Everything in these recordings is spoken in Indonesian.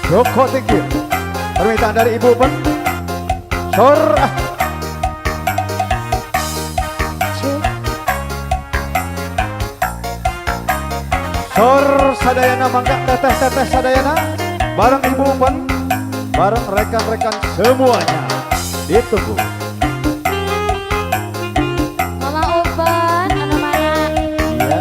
Joko Tingkir. Permintaan dari Ibu Pen. Sor. Sor sadayana mangga teteh-teteh sadayana. Bareng Ibu Pen. Bareng rekan-rekan semuanya. Ditunggu. Mama Uban, anu mana? Iya.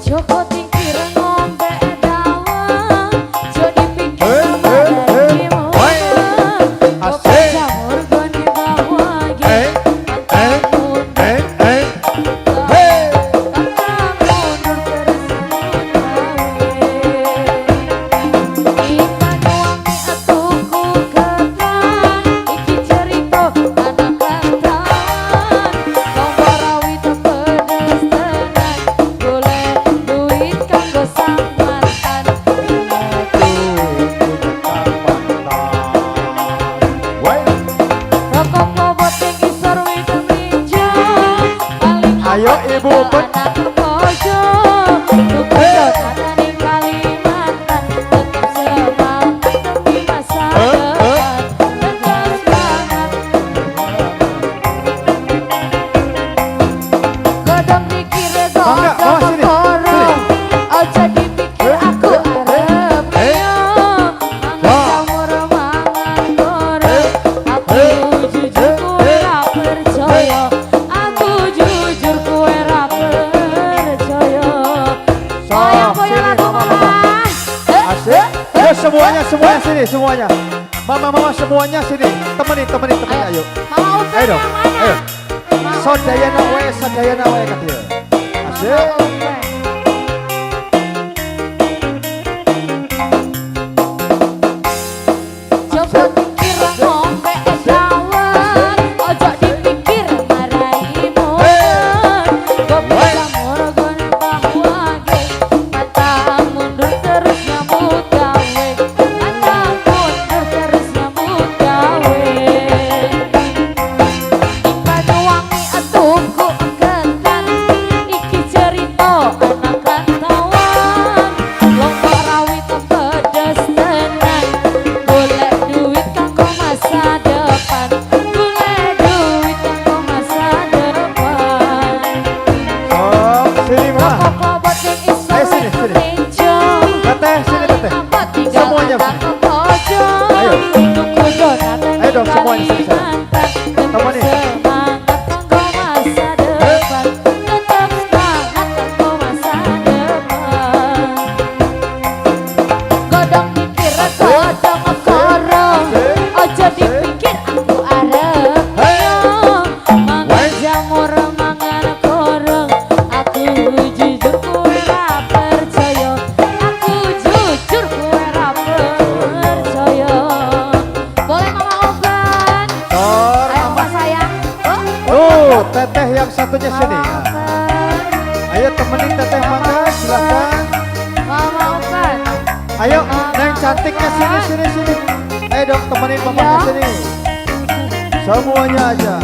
Joko Tingkir ngombe dawang, jadi pikir badakimu. Joko jamur goni bawa ge, mantap mundur, mantap mundur terus mundur. Iman wangi atuku ketan, iki cerita anak kantan. Lomba rawit pedes tenan, golek duit kanggo sang mantan. Rokok bobot ing isor wit melinjo, paling Ayo, Ibu Pen. anak kojo. Tuku dotanan ing Kalimantan, tetep semangat demi masa depan. Tetep semangat. Godong dikira Mangga, bawa godong sini, korong, aja dipikir aku arep ngeyo. Mangan jamur mangan goreng, aku jujur kowe ra percaya. Aku jujur kowe ra percaya. Sayang koyo lagu malah. Asik. Ayo semuanya sini semuanya. Mama semuanya sini. Temenin ayo. Mama Uban Ayo dong. yang mana? Ayo. Mama Sadayana Uban. wae katanya. Mama Asik. Uban. Joko Tingkir ngombe dawet, ojo dipikir marahi momen. Gope jamur gone bahwage, mantap mundur terus nyambut gawe. Mantap mundur terus nyambut gawe. Iman wangi atuku ketan, iki cerita anak rantauan. Lomba rawit pedes tenan, golek duit kanggo masa depan. Golek duit kanggo masa depan. Oh, sini mama. Rokok bobot ing isor Ayo, sini, wit sini. melinjo, Teteh, sini, paling teteh. apa tinggal Semuanya, anak kojo. Ayo. Tuku donatan Ayo ing dong, semuanya, sini, sini. Kalimantan, tetep Temenin. semangat kanggo masa depan. Tetep semangat kanggo masa depan. Godong dikira godong korong, ojo dipikir aku arep ngeyo. Mangan jamur mangan korong, aku jujur kowe ra percaya. Aku jujur kowe ra percaya. Boleh Mama Uban? Sor. Ayo Mama sayang. Tuh, teteh yang satunya sini. Mama Uban. Ayo temenin teteh mangga, silakan. Mama Uban. Ayo, neng cantiknya sini. Ayo dong temenin mamanya Ya. sini. Semuanya aja.